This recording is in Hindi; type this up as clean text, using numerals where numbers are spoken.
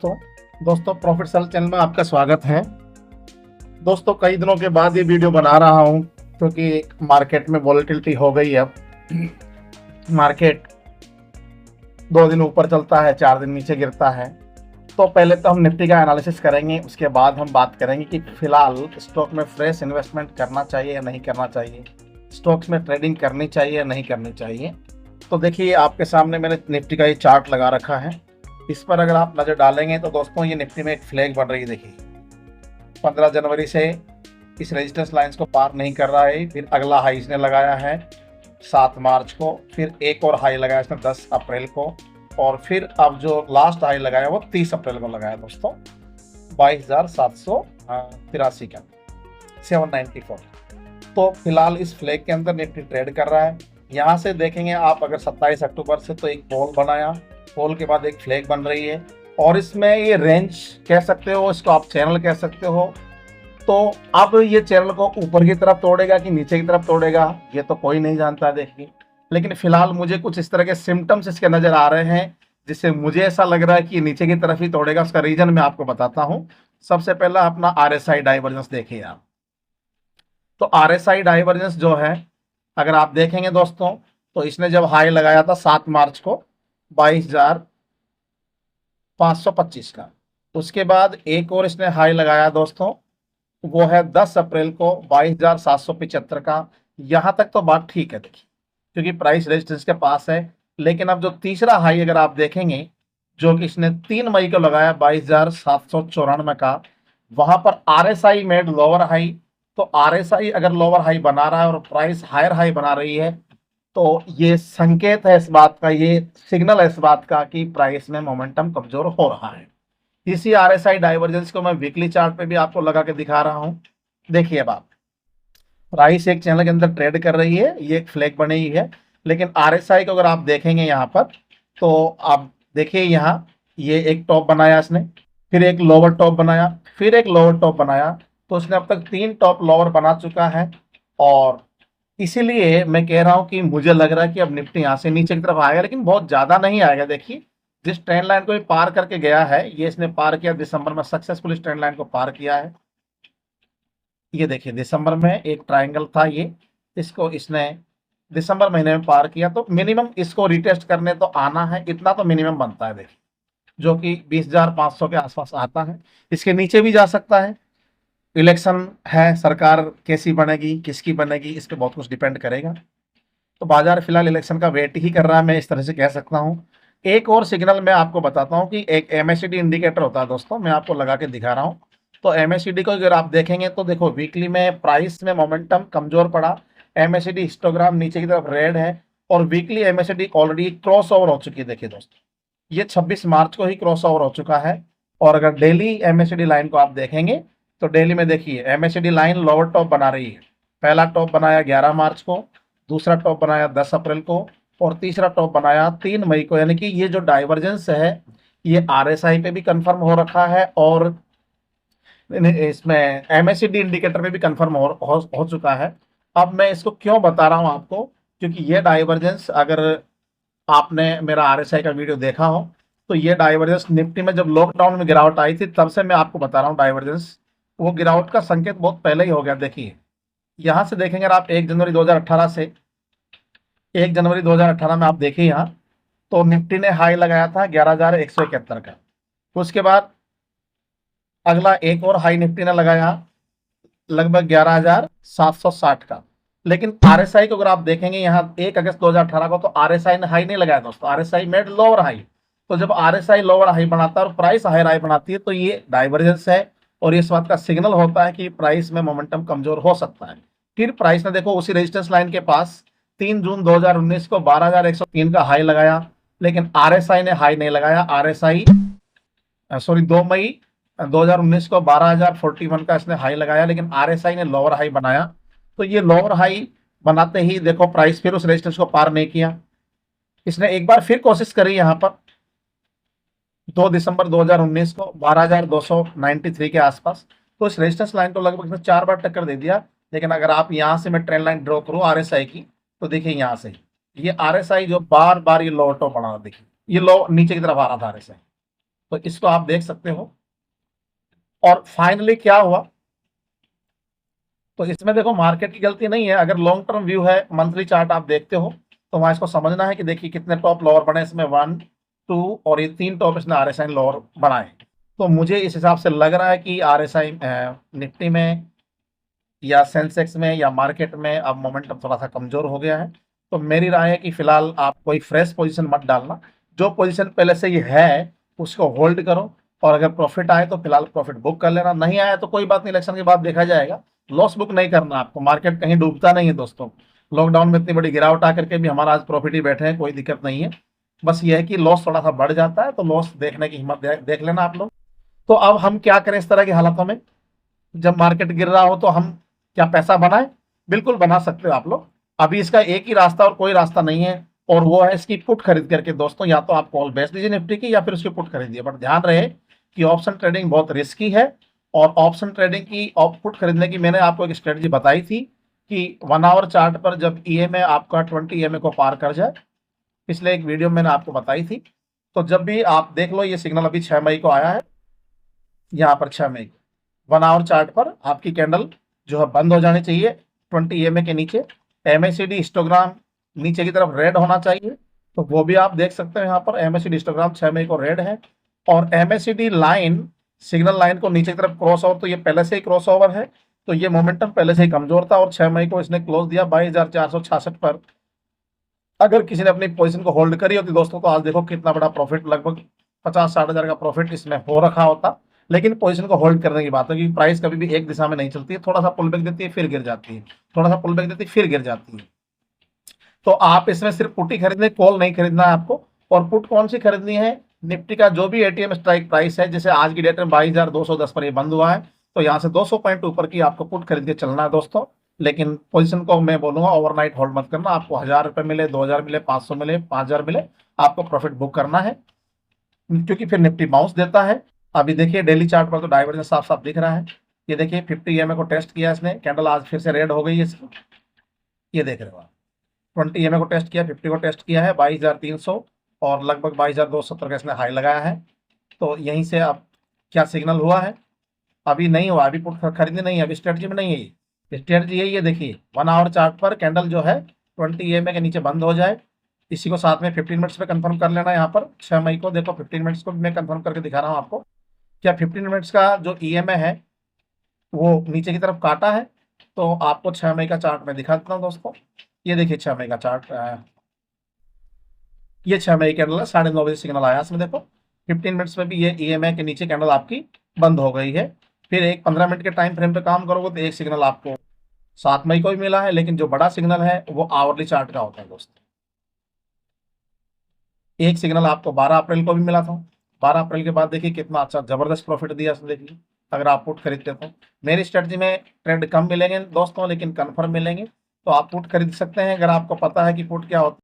दोस्तों प्रॉफिट सेल चैनल में आपका स्वागत है। दोस्तों कई दिनों के बाद ये वीडियो बना रहा हूँ क्योंकि मार्केट में वॉलेटिलिटी हो गई है। अब मार्केट 2 दिन ऊपर चलता है, 4 दिन नीचे गिरता है। तो पहले तो हम निफ्टी का एनालिसिस करेंगे, उसके बाद हम बात करेंगे कि फिलहाल स्टॉक में फ्रेश इन्वेस्टमेंट करना चाहिए या नहीं करना चाहिए, स्टॉक्स में ट्रेडिंग करनी चाहिए या नहीं करनी चाहिए। तो देखिए आपके सामने मैंने निफ्टी का ये चार्ट लगा रखा है। इस पर अगर आप नज़र डालेंगे तो दोस्तों ये निफ्टी में एक फ्लैग बन रही है। देखिए 15 जनवरी से इस रेजिस्टेंस लाइंस को पार नहीं कर रहा है। फिर अगला हाई इसने लगाया है 7 मार्च को, फिर एक और हाई लगाया इसने 10 अप्रैल को, और फिर अब जो लास्ट हाई लगाया वो 30 अप्रैल को लगाया दोस्तों 22,783 का 794। तो फिलहाल इस फ्लैग के अंदर निफ्टी ट्रेड कर रहा है। यहाँ से देखेंगे आप अगर 27 अक्टूबर से तो एक बॉल बनाया, बॉल के बाद एक फ्लैग बन रही है, और इसमें ये रेंज कह सकते हो, इसको आप चैनल कह सकते हो। तो अब ये चैनल को ऊपर की तरफ तोड़ेगा कि नीचे की तरफ तोड़ेगा ये तो कोई नहीं जानता देखिए। लेकिन फिलहाल मुझे कुछ इस तरह के सिम्टम्स इसके नजर आ रहे हैं जिससे मुझे ऐसा लग रहा है कि नीचे की तरफ ही तोड़ेगा। उसका रीजन मैं आपको बताता हूँ। सबसे पहला अपना RSI डाइवर्जेंस देखिए आप। तो RSI डाइवर्जेंस जो है अगर आप देखेंगे दोस्तों, तो इसने जब हाई लगाया था 7 मार्च को 22,525 का, उसके बाद एक और इसने हाई लगाया दोस्तों, वो है 10 अप्रैल को 22,775 का। यहां तक तो बात ठीक है देखिए, क्योंकि प्राइस रेजिस्टेंस के पास है। लेकिन अब जो तीसरा हाई अगर आप देखेंगे जो कि इसने 3 मई को लगाया 22,794 का, वहां पर RSI मेड लोअर हाई। तो RSI अगर लोअर हाई बना रहा है और प्राइस हायर हाई बना रही है तो ये संकेत है इस बात का, ये सिग्नल है इस बात का कि प्राइस में मोमेंटम कमजोर हो रहा है। इसी RSI डाइवर्जेंस को मैं वीकली चार्ट पे भी आपको लगा के दिखा रहा हूं। देखिए अब आप प्राइस एक चैनल के अंदर ट्रेड कर रही है, ये एक फ्लैग बनी हुई है। लेकिन RSI को अगर आप देखेंगे यहाँ पर तो आप देखिए यहाँ ये एक टॉप बनाया इसने, फिर एक लोअर टॉप बनाया, फिर एक लोअर टॉप बनाया। तो उसने अब तक 3 टॉप लोअर बना चुका है, और इसीलिए मैं कह रहा हूं कि मुझे लग रहा है कि अब निफ्टी यहां से नीचे की तरफ आएगा, लेकिन बहुत ज्यादा नहीं आएगा। देखिए जिस ट्रेंड लाइन को भी पार करके गया है, ये इसने पार किया दिसंबर में, सक्सेसफुल इस ट्रेंड लाइन को पार किया है। ये देखिए दिसंबर में एक ट्राइंगल था ये, इसको इसने दिसंबर महीने में पार किया। तो मिनिमम इसको रिटेस्ट करने तो आना है, इतना तो मिनिमम बनता है देखिए, जो कि 20,500 के आसपास आता है। इसके नीचे भी जा सकता है। इलेक्शन है, सरकार कैसी बनेगी, किसकी बनेगी, इस पर बहुत कुछ डिपेंड करेगा। तो बाजार फिलहाल इलेक्शन का वेट ही कर रहा है, मैं इस तरह से कह सकता हूं। एक और सिग्नल मैं आपको बताता हूं कि एक MACD इंडिकेटर होता है दोस्तों, मैं आपको लगा के दिखा रहा हूं। तो MACD को अगर आप देखेंगे तो देखो वीकली में प्राइस में मोमेंटम कमजोर पड़ा, MACD हिस्टोग्राम नीचे की तरफ रेड है, और weekly MACD already cross over हो चुकी है। देखिए दोस्तों ये 26 मार्च को ही क्रॉस ओवर हो चुका है। और अगर डेली MACD लाइन को आप देखेंगे तो डेली में देखिए MACD लाइन लोअर टॉप बना रही है। पहला टॉप बनाया 11 मार्च को, दूसरा टॉप बनाया 10 अप्रैल को, और तीसरा टॉप बनाया 3 मई को। यानी कि ये जो डाइवर्जेंस है ये RSI पे भी कंफर्म हो रखा है, और इसमें MACD इंडिकेटर पे भी कंफर्म हो चुका है। अब मैं इसको क्यों बता रहा हूं आपको, क्योंकि ये डाइवर्जेंस अगर आपने मेरा RSI का वीडियो देखा हो तो ये डाइवर्जेंस निफ्टी में जब लॉकडाउन में गिरावट आई थी तब से मैं आपको बता रहा हूँ डाइवर्जेंस, वो गिरावट का संकेत बहुत पहले ही हो गया। देखिए यहां से देखेंगे आप 1 जनवरी 2018 से 1 जनवरी 2018 में आप देखिए यहाँ, तो निफ्टी ने हाई लगाया था 11,171 का। उसके बाद अगला एक और हाई निफ्टी ने लगाया लगभग 11,760 का। लेकिन RSI को अगर आप देखेंगे यहाँ 1 अगस्त 2018 को, तो RSI ने हाई नहीं लगाया दोस्तों, RSI मेड लोअर हाई। तो जब RSI लोअर हाई बनाता है और प्राइस हायर हाई बनाती है तो ये डाइवर्जेंस है, और इस बात का सिग्नल होता है कि प्राइस में मोमेंटम कमजोर हो सकता है। फिर प्राइस ने देखो उसी रेजिस्टेंस लाइन के पास 3 जून 2019 को 12,103 का हाई लगाया, लेकिन RSI ने हाई नहीं लगाया। RSI 2 मई 2019 को 12,041 का इसने हाई लगाया, लेकिन RSI ने लोअर हाई बनाया। तो ये लोअर हाई बनाते ही देखो प्राइस फिर उस रेजिस्टेंस को पार नहीं किया। इसने एक बार फिर कोशिश करी यहाँ पर 2 दिसंबर 2019 को 12,293 के आसपास, तो इस रेजिस्टेंस लाइन को लगभग इसने 4 बार टक्कर दे दिया। लेकिन अगर आप यहाँ से मैं ट्रेंड लाइन ड्रॉ करूँ RSI की, तो देखिए यहाँ से ये RSI जो बार बार ये लोअर टॉप बना, देखिए ये लो नीचे की तरफ आ रहा था RSI, तो इसको आप देख सकते हो। और फाइनली क्या हुआ, तो इसमें देखो मार्केट की गलती नहीं है। अगर लॉन्ग टर्म व्यू है, मंथली चार्ट आप देखते हो, तो वहां इसको समझना है कि देखिए कितने टॉप लोअर बने इसमें, 1 2 और ये 3 टॉप इसने RSI लोअर बनाए। तो मुझे इस हिसाब से लग रहा है कि RSI निफ्टी में या सेंसेक्स में या मार्केट में अब मोमेंटम थोड़ा सा कमजोर हो गया है। तो मेरी राय है कि फिलहाल आप कोई फ्रेश पोजीशन मत डालना, जो पोजीशन पहले से ही है उसको होल्ड करो, और अगर प्रॉफिट आए तो फिलहाल प्रॉफिट बुक कर लेना, नहीं आया तो कोई बात नहीं, इलेक्शन के बाद देखा जाएगा। लॉस बुक नहीं करना आपको, मार्केट कहीं डूबता नहीं है दोस्तों। लॉकडाउन में इतनी बड़ी गिरावट आकर के भी हमारा आज प्रॉफिट ही बैठे हैं, कोई दिक्कत नहीं है। बस ये है कि लॉस थोड़ा सा बढ़ जाता है, तो लॉस देखने की हिम्मत देख लेना आप लोग। तो अब हम क्या करें इस तरह की हालातों में, जब मार्केट गिर रहा हो तो हम क्या पैसा बनाएं? बिल्कुल बना सकते हो आप लोग। अभी इसका एक ही रास्ता और कोई रास्ता नहीं है, और वो है इसकी पुट खरीद करके दोस्तों। या तो आप कॉल बेच दीजिए निफ्टी की, या फिर उसकी पुट खरीदिए। बट ध्यान रहे कि ऑप्शन ट्रेडिंग बहुत रिस्की है, और ऑप्शन ट्रेडिंग की पुट खरीदने की मैंने आपको एक स्ट्रेटजी बताई थी कि 1 आवर चार्ट पर जब EMA आपका 20 EMA को पार कर जाए, पिछले एक वीडियो में मैंने आपको बताई थी। तो जब भी आप देख लो, ये सिग्नल अभी 6 मई को आया है, यहाँ पर 6 मई 1 आवर चार्ट पर आपकी कैंडल जो है बंद हो जानी चाहिए 20 EMA के नीचे। MACD हिस्टोग्राम नीचे की तरफ रेड होना चाहिए, तो वो भी आप देख सकते हैं। यहाँ पर MACD हिस्टोग्राम 6 मई को रेड है, और MACD लाइन सिग्नल लाइन को नीचे की तरफ क्रॉस ओवर, तो ये पहले से ही क्रॉस ओवर है, तो ये मोमेंटम पहले से ही कमजोर था, और 6 मई को इसने क्लोज दिया 22,466 पर। अगर किसी ने अपनी पोजीशन को होल्ड करी होती दोस्तों, तो आज देखो कितना बड़ा प्रॉफिट, लगभग 50-60 हजार का प्रॉफिट इसमें हो रखा होता। लेकिन पोजीशन को होल्ड करने की बात है, क्योंकि प्राइस कभी भी एक दिशा में नहीं चलती है, थोड़ा सा पुल बैक देती है फिर गिर जाती है, थोड़ा सा पुल बैक देती है फिर गिर जाती है। तो आप इसमें सिर्फ पुट ही खरीदने, कॉल नहीं खरीदना है आपको। और पुट कौन सी खरीदनी है? निफ्टी का जो भी ATM स्ट्राइक प्राइस है, जैसे आज की डेट में 22,210 पर ये बंद हुआ है, तो यहाँ से 200 पॉइंट ऊपर की आपको पुट खरीद के चलना है दोस्तों। लेकिन पोजीशन को मैं बोलूंगा ओवरनाइट होल्ड मत करना। आपको 1,000 रुपए मिले, 2,000 मिले, 500 मिले, 5,000 मिले, आपको प्रॉफिट बुक करना है, क्योंकि फिर निफ्टी बाउंस देता है। अभी देखिए डेली चार्ट पर तो डाइवर्जेंस साफ साफ दिख रहा है। ये देखिए 50 EMA को टेस्ट किया इसने, कैंडल आज फिर से रेड हो गई है इसकी, ये देख रहे हो आप। 20 EMA को टेस्ट किया, 50 को टेस्ट किया है, 22,300 और लगभग 22,270 का इसने हाई लगाया है। तो यहीं से अब क्या सिग्नल हुआ है? अभी नहीं हुआ, अभी पुट खरीदने नहीं है, अभी स्ट्रेटजी में नहीं है ये। स्ट्रेटजी यही है, देखिए 1 आवर चार्ट पर कैंडल जो है 20 EMA के नीचे बंद हो जाए, इसी को साथ में 15 मिनट्स पे कंफर्म कर लेना। यहाँ पर 6 मई को देखो 15 मिनट्स को भी मैं कंफर्म करके दिखा रहा हूँ आपको। क्या 15 मिनट्स का जो EMA है वो नीचे की तरफ काटा है? तो आपको 6 मई का चार्ट में दिखा देता हूँ दोस्तों। ये देखिए 6 मई का चार्ट, ये 6 मई कैंडल है, 9:30 बजे सिग्नल आया इसमें देखो। 15 मिनट्स में भी ये EMA के नीचे कैंडल आपकी बंद हो गई है। फिर एक 15 मिनट के टाइम फ्रेम पे काम करोगे तो एक सिग्नल आपको 7 मई को भी मिला है, लेकिन जो बड़ा सिग्नल है वो आवरली चार्ट का होता है दोस्तों। एक सिग्नल आपको 12 अप्रैल को भी मिला था। 12 अप्रैल के बाद देखिए कितना अच्छा जबरदस्त प्रॉफिट दिया इसने, देखिए अगर आप पुट खरीदते तो। मेरी स्ट्रेटजी में ट्रेड कम मिलेंगे दोस्तों, लेकिन कन्फर्म मिलेंगे, तो आप पुट खरीद सकते हैं अगर आपको पता है कि पुट क्या होता है।